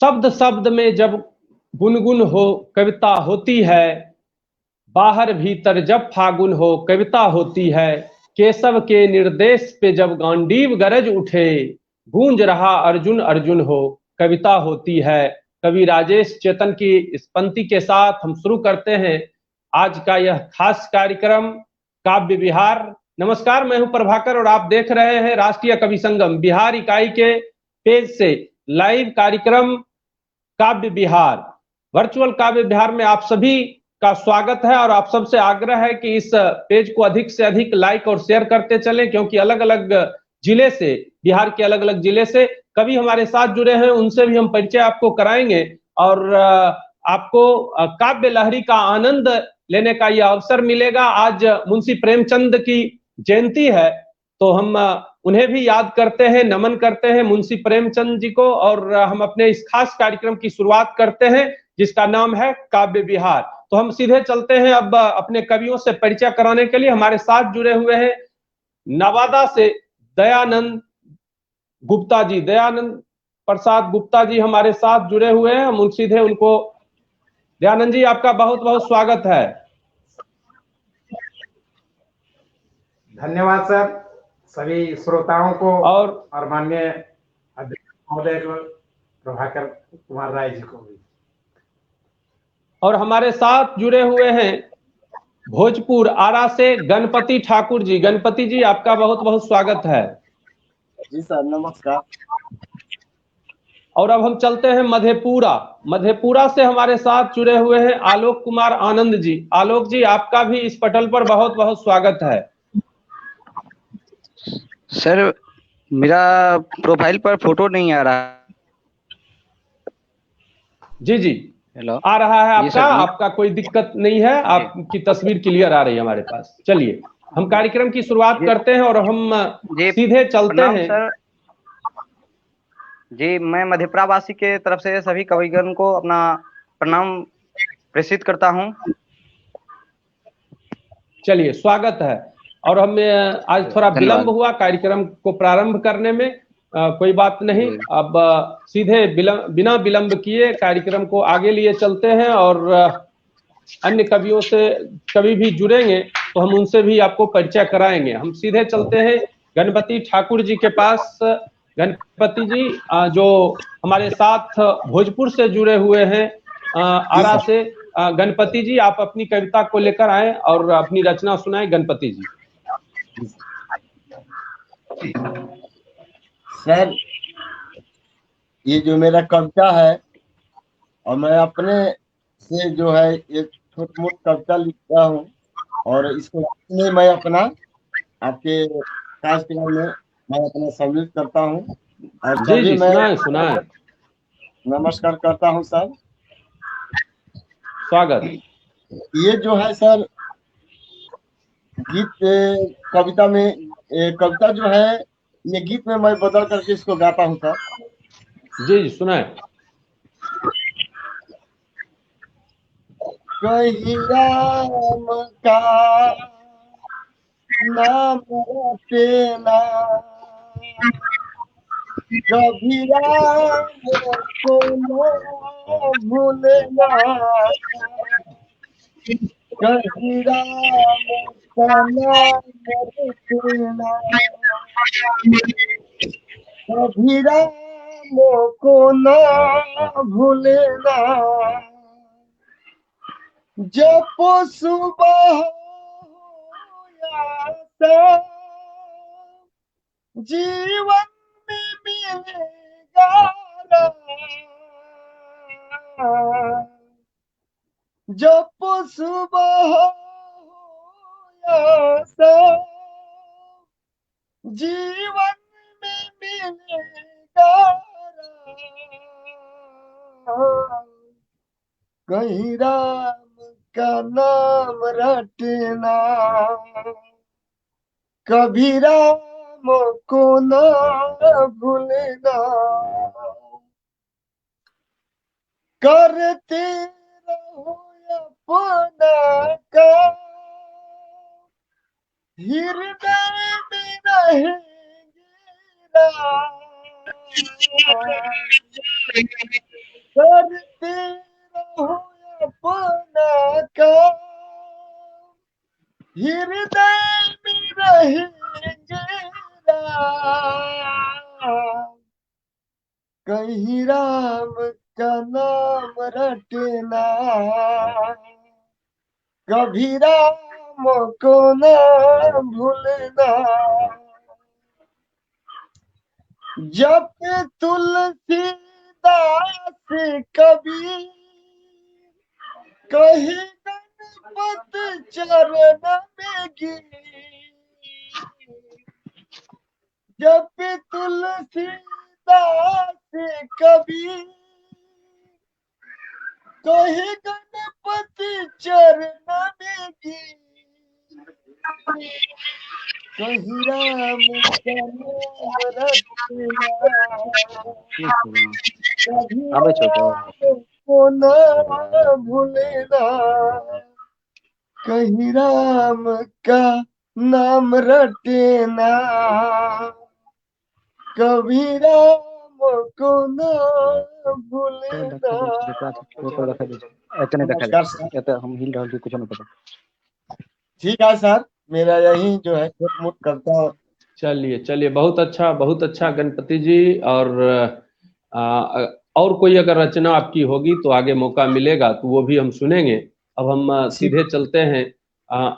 शब्द शब्द में जब गुनगुन हो कविता होती है, बाहर भीतर जब फागुन हो कविता होती है। केशव के निर्देश पे जब गांडीव गरज उठे, गूंज रहा अर्जुन अर्जुन हो कविता होती है। कवि राजेश चेतन की इस पंक्ति के साथ हम शुरू करते हैं आज का यह खास कार्यक्रम काव्य विहार। नमस्कार, मैं हूं प्रभाकर और आप देख रहे हैं राष्ट्रीय कवि संगम बिहार इकाई के पेज से लाइव कार्यक्रम काव्य विहार। वर्चुअल काव्य विहार में आप सभी का स्वागत है और आप सबसे आग्रह है कि इस पेज को अधिक से अधिक लाइक और शेयर करते चलें, क्योंकि अलग अलग जिले से, बिहार के अलग अलग जिले से कवि हमारे साथ जुड़े हैं, उनसे भी हम परिचय आपको कराएंगे और आपको काव्य लहरी का आनंद लेने का यह अवसर मिलेगा। आज मुंशी प्रेमचंद की जयंती है, तो हम उन्हें भी याद करते हैं, नमन करते हैं मुंशी प्रेमचंद जी को, और हम अपने इस खास कार्यक्रम की शुरुआत करते हैं जिसका नाम है काव्य विहार। तो हम सीधे चलते हैं अब अपने कवियों से परिचय कराने के लिए। हमारे साथ जुड़े हुए हैं नवादा से दयानंद गुप्ता जी, दयानंद प्रसाद गुप्ता जी हमारे साथ जुड़े हुए हैं। हम सीधे उनको, दयानंद जी आपका बहुत बहुत स्वागत है। धन्यवाद सर, सभी श्रोताओं को और माननीय अध्यक्ष महोदय को, प्रभाकर कुमार राय जी को भी। और हमारे साथ जुड़े हुए हैं भोजपुर आरा से गणपति ठाकुर जी। गणपति जी आपका बहुत बहुत स्वागत है। जी सर, नमस्कार। और अब हम चलते हैं मधेपुरा। मधेपुरा से हमारे साथ जुड़े हुए हैं आलोक कुमार आनंद जी। आलोक जी आपका भी इस पटल पर बहुत बहुत स्वागत है। सर मेरा प्रोफाइल पर फोटो नहीं आ रहा। जी जी, हेलो, आ रहा है आपका, आपका कोई दिक्कत नहीं है, आपकी तस्वीर क्लियर आ रही है हमारे पास। चलिए हम कार्यक्रम की शुरुआत करते हैं और हम सीधे चलते हैं। सर जी, मैं मधेपुरा वासी के तरफ से सभी कविगण को अपना प्रणाम प्रेषित करता हूं। चलिए स्वागत है। और हमें आज थोड़ा विलंब हुआ कार्यक्रम को प्रारंभ करने में, कोई बात नहीं। अब सीधे बिना विलंब किए कार्यक्रम को आगे लिए चलते हैं और अन्य कवियों से कवि भी जुड़ेंगे तो हम उनसे भी आपको परिचय कराएंगे। हम सीधे चलते हैं गणपति ठाकुर जी के पास। गणपति जी जो हमारे साथ भोजपुर से जुड़े हुए हैं, आरा से। गणपति जी आप अपनी कविता को लेकर आए और अपनी रचना सुनाए। गणपति जी। सर, ये जो मेरा कविता है और मैं अपने से जो है एक छोटी मोटी कविता लिखता हूँ और इसको में मैं अपना आपके कार्यक्रम में मैं अपना सम्मिलित करता हूँ और सभी मैं सुनाए। नमस्कार करता हूँ सर, स्वागत। ये जो है सर गीत कविता में, कविता जो है ये गीत में मैं बदल करके इसको गाता हूँ सर। जी सुनाए। कहीं राम का नाम रटेना, कभी राम को न भूलना, कहीं राम का नाम रटेना, कभी राम को न भूलना। जब सुबह हो या शाम, जीवन में मिलेगा राम। जब सुबह हो या शाम, जीवन में मिलेगा राम। कहीं राम का नाम रटना, कभी राम को न भूलना। करते रहो अपना काम, हृदय में रहेंगे राम। करते रहो अपना काम, हृदय में रहेंगे राम, कहीं राम का नाम रटना, कभी राम को ना भूलना, जब तुलसीदास कबीर, कहीं गणपत चरण में गिर, जब तुलसीदास कबीर, कहीं गणपति चरण में गिर, कहीं राम का नाम रटना, कभी राम को ना भूलना, कहीं राम का नाम रटना, कभी राम को ना भूलना। नमस्कार सर। हम हिल रहा कुछ नहीं पता। ठीक है सर, मेरा यही जो है छोट मोट कविता। चलिए चलिए, बहुत अच्छा गणपति जी। और कोई अगर रचना आपकी होगी तो आगे मौका मिलेगा तो वो भी हम सुनेंगे। अब हम सीधे चलते हैं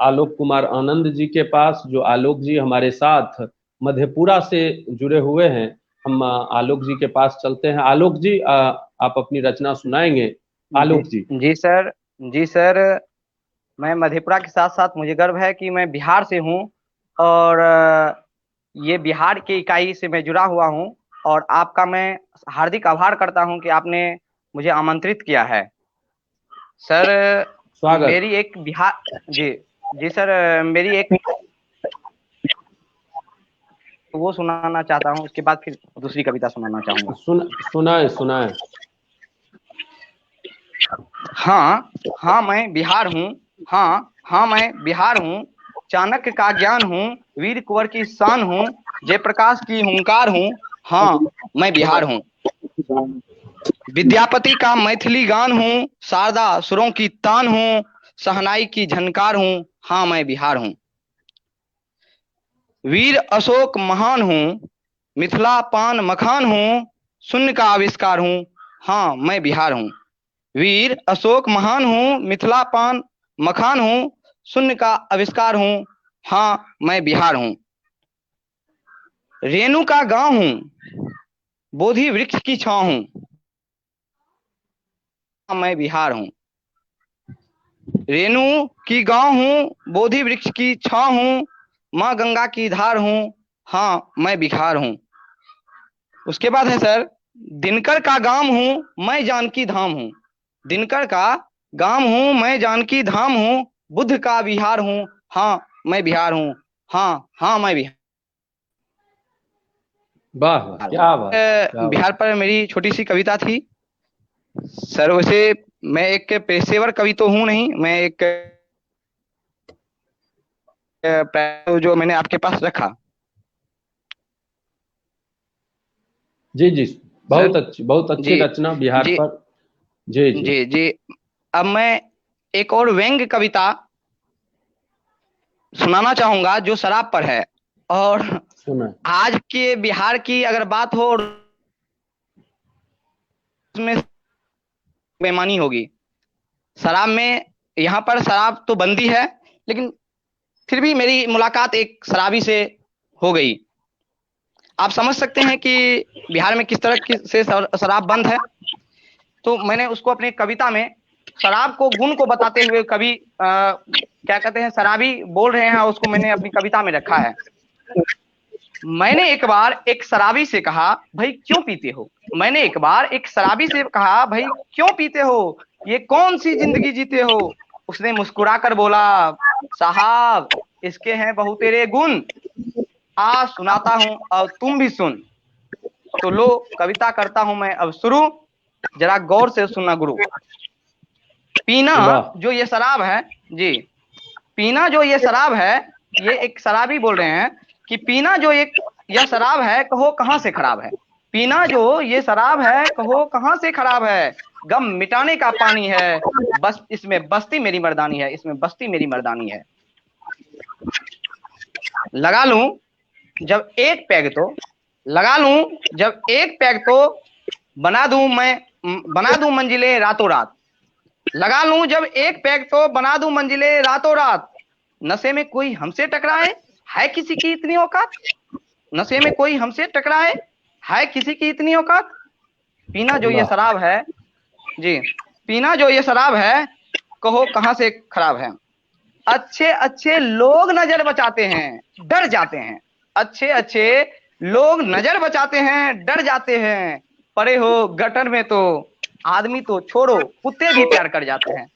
आलोक कुमार आनंद जी के पास, जो आलोक जी हमारे साथ मधेपुरा से जुड़े हुए हैं। हम आलोक जी के पास चलते हैं। आलोक जी, आप अपनी रचना सुनाएंगे। आलोक जी। जी सर, जी सर। मैं मधेपुरा के साथ साथ मुझे गर्व है कि मैं बिहार से हूँ, और ये बिहार की इकाई से मैं जुड़ा हुआ हूँ, और आपका मैं हार्दिक आभार करता हूँ कि आपने मुझे आमंत्रित किया है। सर स्वागत। मेरी एक बिहार जी जी सर, मेरी एक वो सुनाना चाहता हूँ, उसके बाद फिर दूसरी कविता सुनाना चाहूंगा। सुनाए। हाँ मैं बिहार हूँ, हाँ मैं बिहार हूँ, चाणक्य का ज्ञान हूँ, वीर कुंवर की शान हूँ, जयप्रकाश की हुंकार हूँ, हाँ मैं बिहार हूँ। विद्यापति का मैथिली गान हूँ, शारदा सुरों की तान हूँ, शहनाई की झनकार हूँ, हाँ मैं बिहार हूँ। वीर अशोक महान हूँ, मिथिला पान मखान हूँ, शून्य का आविष्कार हूँ, हाँ मैं बिहार हूँ। वीर अशोक महान हूँ, मिथिला पान मखान हूँ, शून्य का आविष्कार हूँ, हाँ मैं बिहार हूँ। रेणु का गांव हूँ, बोधि वृक्ष की छांव हूँ, हाँ मैं बिहार हूँ। रेणु की गांव हूँ, बोधि वृक्ष की छांव हूँ, माँ गंगा की धार हूँ, हाँ मैं बिहार हूँ। उसके बाद है सर, दिनकर का गांव हूँ, मैं जानकी धाम हूँ, दिनकर का गांव हूँ, मैं जानकी धाम हूँ, बुद्ध का विहार हूँ, हाँ मैं बिहार हूँ, हाँ मैं बिहार। वाह, क्या बात। बिहार पर मेरी छोटी सी कविता थी सर। वैसे मैं एक पेशेवर कवि तो हूँ नहीं, मैं एक जो मैंने आपके पास रखा। जी जी, सर बहुत अच्छी जी रचना बिहार जी पर। जी जी जी जी। अब मैं एक और व्यंग्य कविता सुनाना चाहूंगा जो शराब पर है, और सुना। आज के बिहार की अगर बात हो उसमें बेईमानी होगी। शराब में, यहाँ पर शराब तो बंदी है, लेकिन फिर भी मेरी मुलाकात एक शराबी से हो गई। आप समझ सकते हैं कि बिहार में किस तरह से शराब बंद है। तो मैंने उसको अपनी कविता में शराब को गुण को बताते हुए कवि क्या कहते हैं, शराबी बोल रहे हैं, उसको मैंने अपनी कविता में रखा है। मैंने एक बार एक शराबी से कहा, भाई क्यों पीते हो? मैंने एक बार एक शराबी से कहा, भाई क्यों पीते हो, ये कौन सी जिंदगी जीते हो? उसने मुस्कुरा कर बोला, साहब इसके हैं बहुतेरे गुण, आ सुनाता हूं और तुम भी सुन। तो लो कविता करता हूं मैं अब शुरू, जरा गौर से सुनना गुरु। पीना जो ये शराब है जी, पीना जो ये शराब है, ये एक शराबी बोल रहे हैं कि पीना जो एक यह शराब है, कहो कहां से खराब है। पीना जो ये शराब है, कहो कहां से खराब है, गम मिटाने का पानी है, बस इसमें बस्ती मेरी मर्दानी है, इसमें बस्ती मेरी मर्दानी है। लगा लूं जब एक पैग तो, लगा लूं जब एक पैग तो, बना दूं मंजिलें रातों रात। लगा लूं जब एक पैग तो, बना दूं मंजिलें रातों रात। नशे में कोई हमसे टकराए, है किसी की इतनी औकात। नशे में कोई हमसे टकराए, है किसी की इतनी औकात। पीना जो ये शराब है जी, पीना जो ये शराब है, कहो कहां से खराब है। अच्छे अच्छे लोग नजर बचाते हैं, डर जाते हैं। अच्छे अच्छे लोग नजर बचाते हैं, डर जाते हैं। पड़े हो गटर में तो आदमी तो छोड़ो, कुत्ते भी प्यार कर जाते हैं।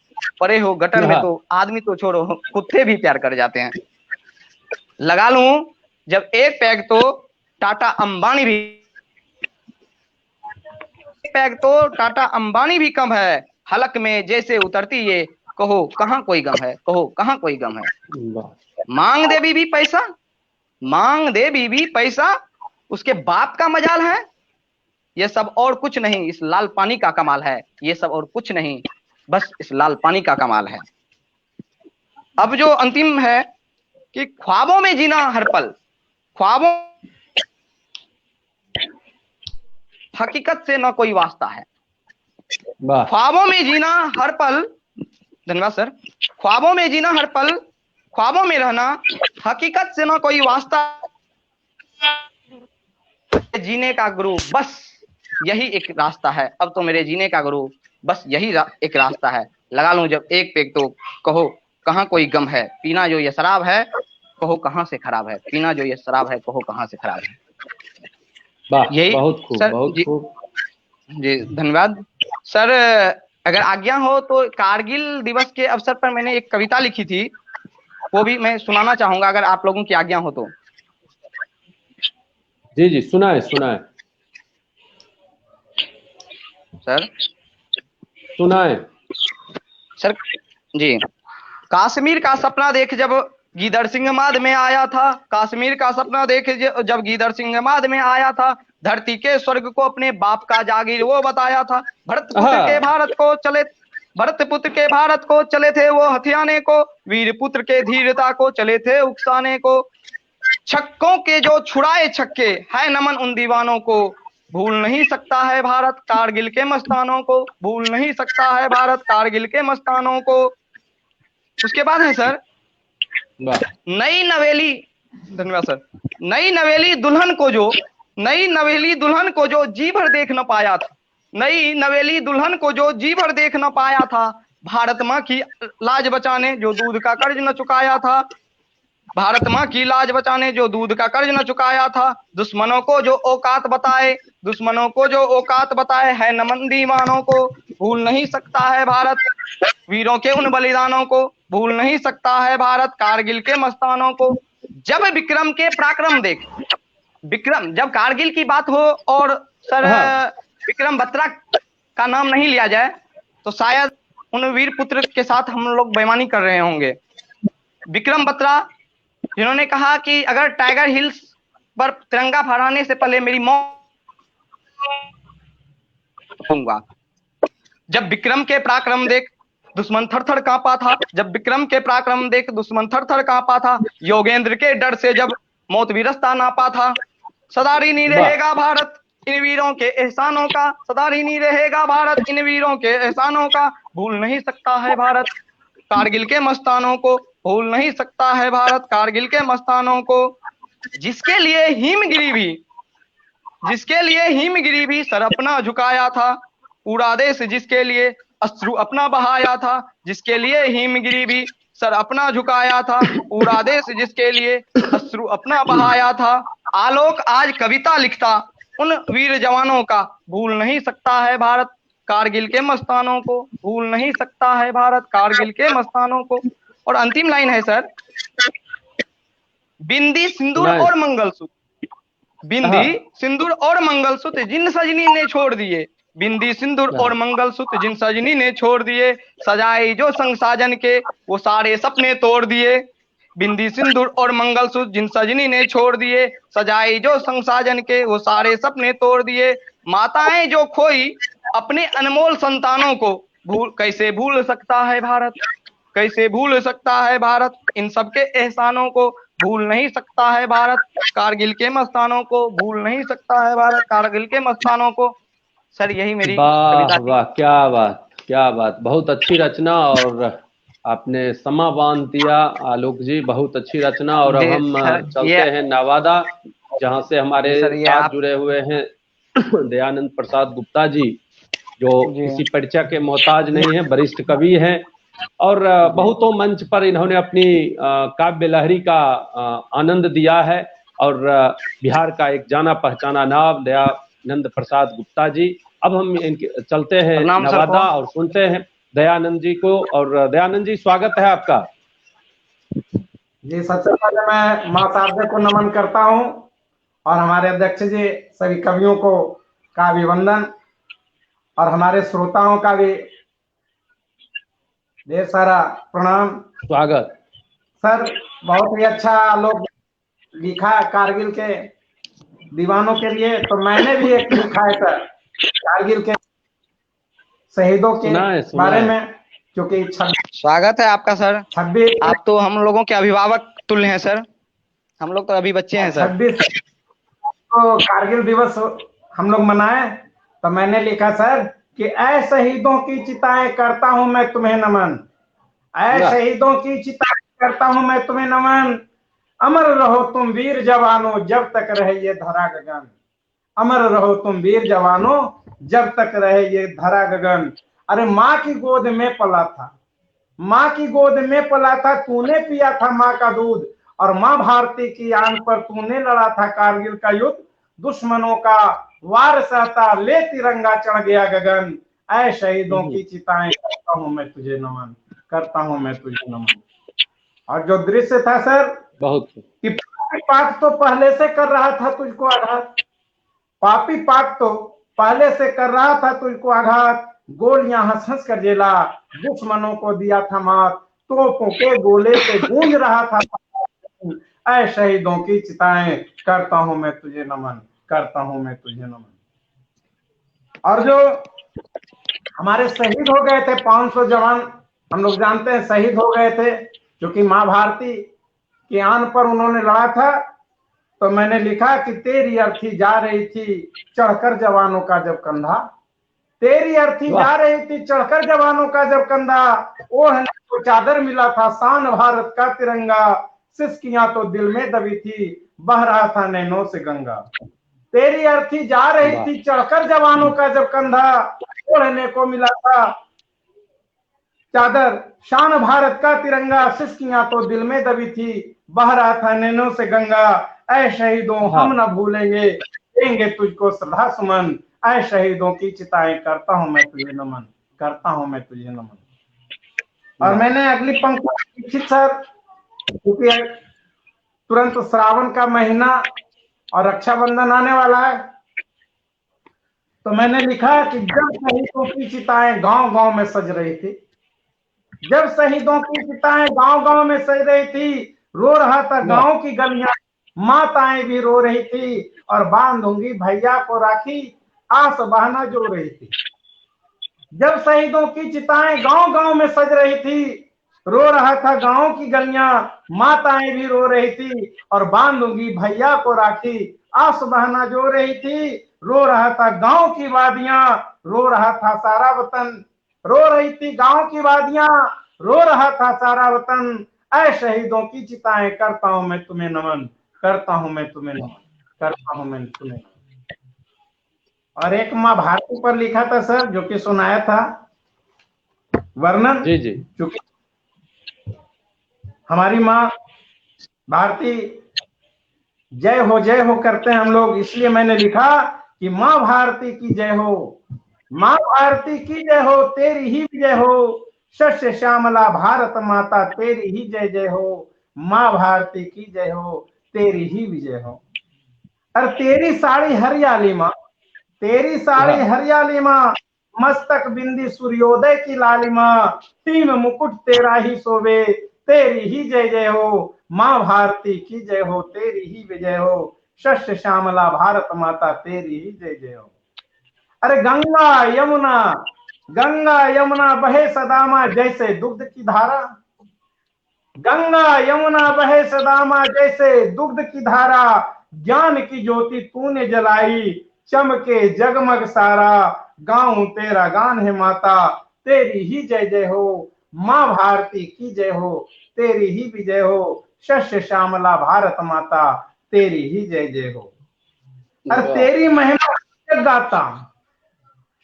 पड़े हो गटर में तो आदमी तो छोड़ो, कुत्ते भी प्यार कर जाते हैं। लगा लूं जब एक पैग तो, टाटा अंबानी भी, पैग तो टाटा अंबानी भी कम है। हलक में जैसे उतरती ये, कहो कहां कोई गम है, कहो कहां कोई गम है। मांग दे बीबी पैसा, मांग दे बीबी पैसा, उसके बाप का मजाल है। ये सब और कुछ नहीं, इस लाल पानी का कमाल है। ये सब और कुछ नहीं, बस इस लाल पानी का कमाल है। अब जो अंतिम है कि ख्वाबों में जीना हर पल, ख्वाबों हकीकत से ना कोई वास्ता है। ख्वाबों में जीना हर पल, धन्यवाद सर। ख्वाबों में जीना हर पल, ख्वाबों में रहना, हकीकत से ना कोई वास्ता। जीने का गुरु बस यही एक रास्ता है, अब तो मेरे जीने का गुरु बस यही एक रास्ता है। लगा लूं जब एक पेग तो, कहो कहां कोई गम है। पीना जो ये शराब है, कहो कहां से खराब है। पीना जो ये शराब है, कहो कहां से खराब है। यही बहुत खूब, सर, बहुत खूब जी धन्यवाद सर। अगर आज्ञा हो तो कारगिल दिवस के अवसर पर मैंने एक कविता लिखी थी, वो भी मैं सुनाना चाहूंगा अगर आप लोगों की आज्ञा हो तो। जी जी, सुनाए सुनाए सर, सुनाए सर जी। कश्मीर का सपना देख जब गीदड़ सिंह माद में आया था, कश्मीर का सपना देख जब गीदड़ सिंह माद में आया था। धरती के स्वर्ग को अपने बाप का जागीर वो बताया था। भरत पुत्र के भारत को चले, भरत पुत्र के भारत को चले थे वो हथियाने को, वीर पुत्र के धीरता को चले थे उकसाने को। छक्कों के जो छुड़ाए छक्के, है नमन उन दीवानों को, भूल नहीं सकता है भारत कारगिल के मस्तानों को, भूल नहीं सकता है भारत कारगिल के मस्तानों को। उसके बाद है सर, नई नवेली, धन्यवाद सर। नई नवेली दुल्हन को जो, नई नवेली दुल्हन को जो जी भर देख न पाया था, नई नवेली दुल्हन को जो जी भर देख न पाया था। भारत माँ की लाज बचाने जो दूध का कर्ज न चुकाया था, भारत माँ की लाज बचाने जो दूध का कर्ज न चुकाया था। दुश्मनों को जो औकात बताए, दुश्मनों को जो औकात बताए, है नमन दीवानों को, भूल नहीं सकता है भारत वीरों के उन बलिदानों को, भूल नहीं सकता है भारत कारगिल के मस्तानों को। जब विक्रम के पराक्रम देख, विक्रम जब कारगिल की बात हो और सर विक्रम बत्रा का नाम नहीं लिया जाए तो शायद उन वीर पुत्र के साथ हम लोग बेईमानी कर रहे होंगे। विक्रम बत्रा जिन्होंने कहा कि अगर टाइगर हिल्स पर तिरंगा फहराने से पहले मेरी मौत होऊंगा। जब विक्रम के पराक्रम देख दुश्मन थर थर कांपा था, जब विक्रम के पराक्रम देख दुश्मन थर थर कांपा था। योगेंद्र के डर से जब मौत भी रास्ता नापा था। सदा ऋणी रहेगा भारत इन वीरों के एहसानों का, सदा ऋणी रहेगा भारत इन वीरों के एहसानों का। भूल नहीं सकता है भारत कारगिल के मस्तानों को, भूल नहीं सकता है भारत कारगिल के मस्तानों को। जिसके लिए हिमगिरी भी, जिसके लिए हिमगिरी भी सर अपना झुकाया था। पूरा देश जिसके लिए अश्रु अपना बहाया था, जिसके लिए हिमगिरी भी सर अपना झुकाया था। पूरा देश जिसके लिए अश्रु अपना बहाया था। आलोक आज कविता लिखता उन वीर जवानों का, भूल नहीं सकता है भारत कारगिल के मस्तानों को, भूल नहीं सकता है भारत कारगिल के मस्तानों को। और अंतिम लाइन है सर, बिंदी सिंदूर और मंगलसूत्र, बिंदी सिंदूर और मंगलसूत्र जिन सजनी ने छोड़ दिए, बिंदी सिंदूर और मंगलसूत्र जिन सजनी ने छोड़ दिए। सजाए जो संग साजन के वो सारे सपने तोड़ दिए। बिंदी सिंदूर और मंगलसूत्र जिन सजनी ने छोड़ दिए, सजाई जो संग साजन के वो सारे सपने तोड़ दिए। माताएं जो खोई अपने अनमोल संतानों को, कैसे भूल सकता है भारत, कैसे भूल सकता है भारत इन सबके एहसानों को, भूल नहीं सकता है भारत कारगिल के मस्तानों को, भूल नहीं सकता है भारत कारगिल के मस्तानों को। सर यही मेरी वाह कविता थी। वाह, क्या बात क्या बात, बहुत अच्छी रचना। और आपने समा बांध दिया आलोक जी, बहुत अच्छी रचना। और अब जी हम सर, चलते हैं नवादा, जहां से हमारे जी सर, ये साथ आप जुड़े हुए हैं दयानंद प्रसाद गुप्ता जी, जो जी किसी परिचय के मोहताज नहीं है, वरिष्ठ कवि हैं। और बहुतों मंच पर इन्होंने अपनी काव्य लहरी का आनंद दिया है। और बिहार का एक जाना पहचाना नाम दयानंद प्रसाद गुप्ता जी। अब हम इनके चलते हैं प्रणाम सर नवादा को। और सुनते हैं दयानंद जी को। और दयानंद जी, स्वागत है आपका। जी, सबसे पहले मैं माँ शारदा को नमन करता हूँ और हमारे अध्यक्ष जी सभी कवियों को का अभिवंदन, और हमारे श्रोताओं का भी ढेर सारा प्रणाम। स्वागत सर, बहुत ही अच्छा लोग लिखा कारगिल के दीवानों के लिए। तो मैंने भी एक लिखा है सर, कारगिल के शहीदों के बारे सुनाए। में, क्योंकि स्वागत है आपका सर। 26 आप तो हम लोगों के अभिभावक तुल्य हैं सर, हम लोग तो अभी बच्चे हैं सर। 26 को कारगिल दिवस हम लोग मनाए। तो मैंने लिखा सर कि ऐ शहीदों की चिताएं करता हूं मैं तुम्हें नमन, ऐ शहीदों की चिताएं करता हूं मैं तुम्हें नमन। अमर रहो तुम वीर जवानों जब तक रहे ये धरा गगन, अमर रहो तुम वीर जवानों जब तक रहे ये धरा गगन। अरे माँ की गोद में पला था, माँ की गोद में पला था, तूने पिया था माँ का दूध, और माँ भारती की आन पर तूने लड़ा था कारगिल का युद्ध। दुश्मनों का वार सहता ले तिरंगा चढ़ गया गगन, ऐ शहीदों की चिताएं करता हूं मैं तुझे नमन, करता हूं मैं तुझे नमन। और जो दृश्य था सर, बहुत कि पाक तो पहले से कर रहा था तुझको आघात, पापी पाक तो पहले से कर रहा था तुझको आघात, गोलियां हंस हंस कर जेला दुश्मनों को दिया था मात, तोपों के गोले से गूंज रहा था। ऐ शहीदों की चिताएं करता हूं मैं तुझे नमन, करता हूं मैं तुझे नमन। और जो हमारे शहीद हो गए थे 500 जवान, हम लोग जानते हैं शहीद हो गए थे, क्योंकि माँ भारती की आन पर उन्होंने लड़ा था। तो मैंने लिखा कि तेरी अर्थी जा रही थी चढ़कर जवानों का जब कंधा, तेरी अर्थी जा रही थी चढ़कर जवानों का जब कंधा, ओढ़ने को चादर मिला था शान भारत का तिरंगा, सिसकियां तो दिल में दबी थी बह रहा था नैनों से गंगा। तेरी अर्थी जा रही थी चढ़कर जवानों का जब कंधा, ओढ़ने को मिला था चादर शान भारत का तिरंगा, सिसकियां तो दिल में दबी थी बह रहा था नैनों से गंगा। ऐ शहीदों हम न भूलेंगे देंगे तुझको श्रद्धा सुमन, ऐ शहीदों की चिताएं करता हूं मैं तुझे नमन, करता हूं मैं तुझे नमन। और मैंने अगली पंक्ति लिखी सर, क्योंकि तुरंत श्रावण का महीना और रक्षाबंधन आने वाला है। तो मैंने लिखा कि जब शहीदों की चिताएं गांव गांव में सज रही थी, जब शहीदों की चिताएं गांव गांव में सज रही थी, रो रहा था गांव की गलियां, माताएं भी रो रही थी, और बांधूंगी भैया को राखी आस बहाना जो रही थी। जब शहीदों की चिताएं गांव गांव में सज रही थी, रो रहा था गांव की गलियां, माताएं भी रो रही थी, और बांधूंगी भैया को राखी आस बहाना जो रही थी। रो रहा था गांव की वादियां, रो रहा था सारा वतन, रो रही थी गांव की वादियां, रो रहा था सारा वतन। ऐ शहीदों की चिताएं करता हूं मैं तुम्हें नमन, करता हूं मैं तुम्हें नमन, करता हूं मैं तुम्हें। और एक माँ भारती पर लिखा था सर, जो कि सुनाया था वर्णन। जी जी, क्योंकि हमारी माँ भारती जय हो करते हैं हम लोग, इसलिए मैंने लिखा कि माँ भारती की जय हो, माँ भारती की जय हो, तेरी ही विजय हो, शस्य श्यामला भारत माता तेरी ही जय जय हो, माँ भारती की जय हो, तेरी ही विजय हो। और तेरी साड़ी हरियाली माँ, तेरी साड़ी हरियाली माँ, मस्तक बिंदी सूर्योदय की लालिमा, तीन मुकुट तेरा ही सोवे, तेरी ही जय जय हो। माँ भारती की जय हो, तेरी ही विजय हो। शस्य श्यामला भारत माता, तेरी ही जय जय हो। अरे गंगा यमुना बहे सदामा जैसे दुग्ध की धारा। गंगा यमुना बहे सदामा जैसे दुग्ध की धारा। ज्ञान की ज्योति तूने जलाई, चमके जगमग सारा। गाऊं तेरा गान है माता, तेरी ही जय जय हो। माँ भारती की जय हो, तेरी ही विजय हो। शस्य श्यामला भारत माता, तेरी ही जय जय हो। अरे तेरी महिमा गाता,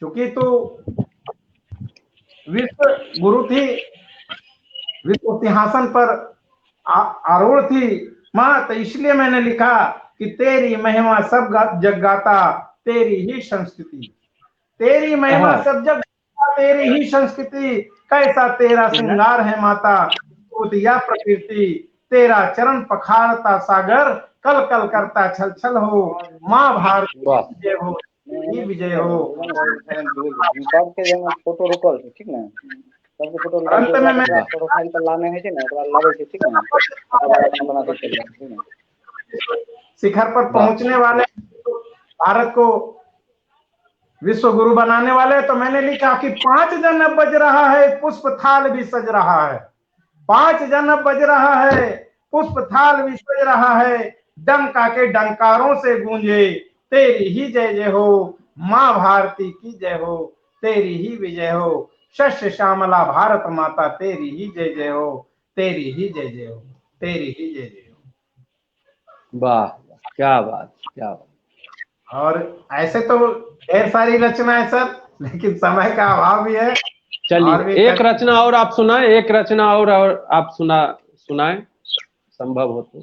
क्योंकि तू विश्व गुरु थी, विश्व सिंहासन पर आरूढ़ थी माँ, तो इसलिए मैंने लिखा कि तेरी महिमा सब जग गाता, तेरी ही संस्कृति। तेरी महिमा सब जग गाता, तेरी ही संस्कृति। कैसा तेरा श्रृंगार है माता, या प्रकृति। तेरा चरण पखारता सागर, कल कल करता छल छल हो। माँ भारती विजय हो, ही विजय हो। फोटो रुकल छै, ठीक ने? सबके फोटो अंत में मैं प्रोफाइल पर लाने है ना, ओकरा लागे छै, ठीक ने? ओकर बाद अपना बना दे, ठीक ने? शिखर पर पहुंचने वाले, भारत को विश्व गुरु बनाने वाले, तो मैंने लिखा कि 5 जनब बज रहा है, पुष्प थाल भी सज रहा है। 5 जनब बज रहा है, पुष्प थाल भी सज रहा है। डंका के डंकारों से गूंजे, तेरी ही जय जय हो। माँ भारती की जय हो, तेरी ही विजय हो। शस्य श्यामला भारत माता, तेरी ही जय जय हो, तेरी ही जय जय हो, तेरी ही जय जय हो। वाह, क्या बात, क्या बात। और ऐसे तो ढेर सारी रचना है सर, लेकिन समय का अभाव भी है। चलिए एक रचना और आप सुनाएं, एक रचना और आप सुनाएं, संभव हो तो।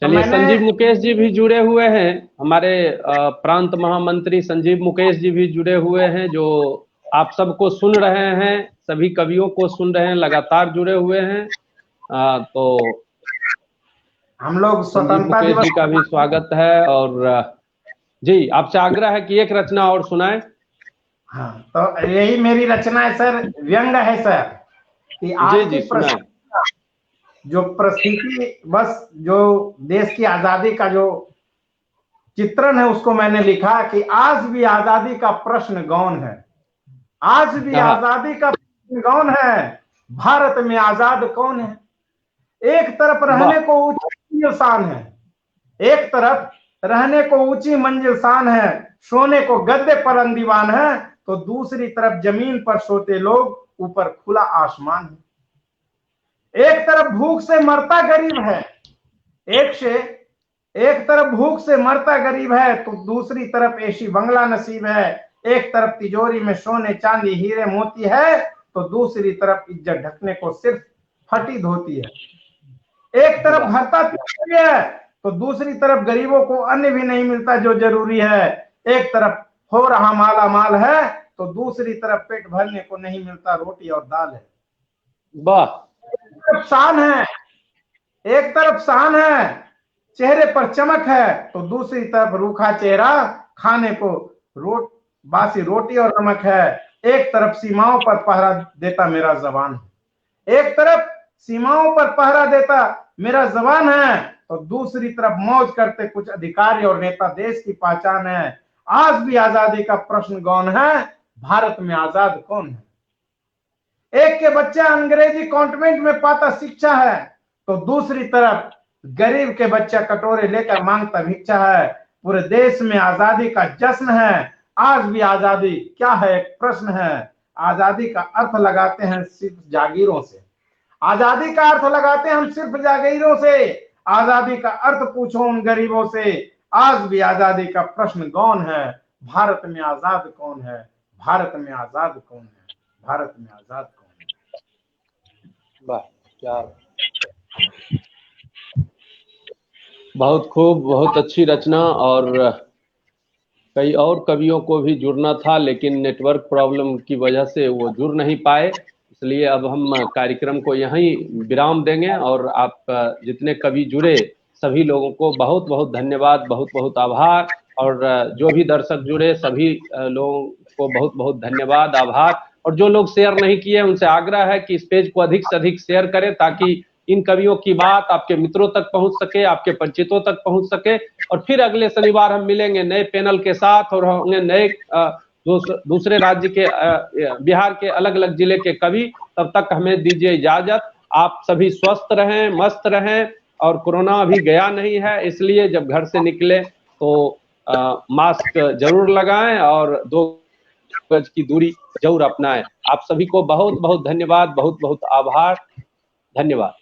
चलिए, संजीव मुकेश जी भी जुड़े हुए हैं, हमारे प्रांत महामंत्री संजीव मुकेश जी भी जुड़े हुए हैं, जो आप सबको सुन रहे हैं, सभी कवियों को सुन रहे हैं, लगातार जुड़े हुए हैं। तो हम लोग स्वतंत्रता दिवस जी का भी स्वागत है। और जी, आपसे आग्रह है कि एक रचना और सुनाएं। हाँ, तो यही मेरी रचना है सर, व्यंग है सर, कि आज जी सुनाएं। जो परिस्थिति, बस जो देश की आजादी का जो चित्रण है, उसको मैंने लिखा कि आज भी आजादी का प्रश्न गौन है। आज भी आजादी का प्रश्न गौन है, भारत में आजाद कौन है। एक तरफ रहने को ऊंची मंजिल शान है, एक तरफ रहने को ऊंची मंजिल शान है, सोने को गद्दे पर अंदीवान है, तो दूसरी तरफ जमीन पर सोते लोग, ऊपर खुला आसमान है। एक तरफ भूख से मरता गरीब है, एक तरफ भूख से मरता गरीब है, तो दूसरी तरफ एसी बंगला नसीब है। एक तरफ तिजोरी में सोने चांदी हीरे मोती है, तो दूसरी तरफ इज्जत ढकने को सिर्फ फटी धोती है। एक तरफ भरता तिजोरी है, तो दूसरी तरफ गरीबों को अन्न भी नहीं मिलता जो जरूरी है। एक तरफ हो रहा माला माल है, तो दूसरी तरफ पेट भरने को नहीं मिलता रोटी और दाल है। वाह, एक तरफ शान है, एक तरफ शान है, चेहरे पर चमक है, तो दूसरी तरफ रूखा चेहरा, खाने को बासी रोटी और नमक है। एक तरफ सीमाओं पर पहरा देता मेरा जवान है, एक तरफ सीमाओं पर पहरा देता मेरा जवान है, तो दूसरी तरफ मौज करते कुछ अधिकारी और नेता देश की पहचान है। आज भी आजादी का प्रश्न गौन है, भारत में आजाद कौन है। एक के बच्चा अंग्रेजी कॉन्वेंट में पाता शिक्षा है, तो दूसरी तरफ गरीब के बच्चा कटोरे लेकर मांगता भिक्षा है। पूरे देश में आजादी का जश्न है, आज भी आजादी क्या है एक प्रश्न है। आजादी का अर्थ लगाते हैं सिर्फ जागीरों से, आजादी का अर्थ लगाते हैं हम सिर्फ जागीरों से। आजादी का अर्थ पूछो उन गरीबों से, आज भी आजादी का प्रश्न गौन है। भारत में आजाद कौन है, भारत में आजाद कौन है, भारत में आजाद कौन है। वाह, क्या बहुत खूब, बहुत अच्छी रचना। और कई और कवियों को भी जुड़ना था, लेकिन नेटवर्क प्रॉब्लम की वजह से वो जुड़ नहीं पाए, इसलिए अब हम कार्यक्रम को यहीं विराम देंगे। और आप जितने कवि जुड़े सभी लोगों को बहुत बहुत धन्यवाद, बहुत बहुत आभार। और जो भी दर्शक जुड़े सभी लोगों को बहुत बहुत धन्यवाद, आभार। और जो लोग शेयर नहीं किए उनसे आग्रह है कि इस पेज को अधिक से अधिक शेयर करें, ताकि इन कवियों की बात आपके मित्रों तक पहुंच सके, आपके परिचितों तक पहुंच सके। और फिर अगले शनिवार हम मिलेंगे नए पैनल के साथ, और होंगे नए दूसरे राज्य के, बिहार के अलग अलग जिले के कवि। तब तक हमें दीजिए इजाजत। आप सभी स्वस्थ रहें, मस्त रहें, और कोरोना अभी गया नहीं है, इसलिए जब घर से निकले तो मास्क जरूर लगाएं और 2 गज की दूरी जरूर अपनाएं। आप सभी को बहुत बहुत धन्यवाद, बहुत बहुत आभार, धन्यवाद।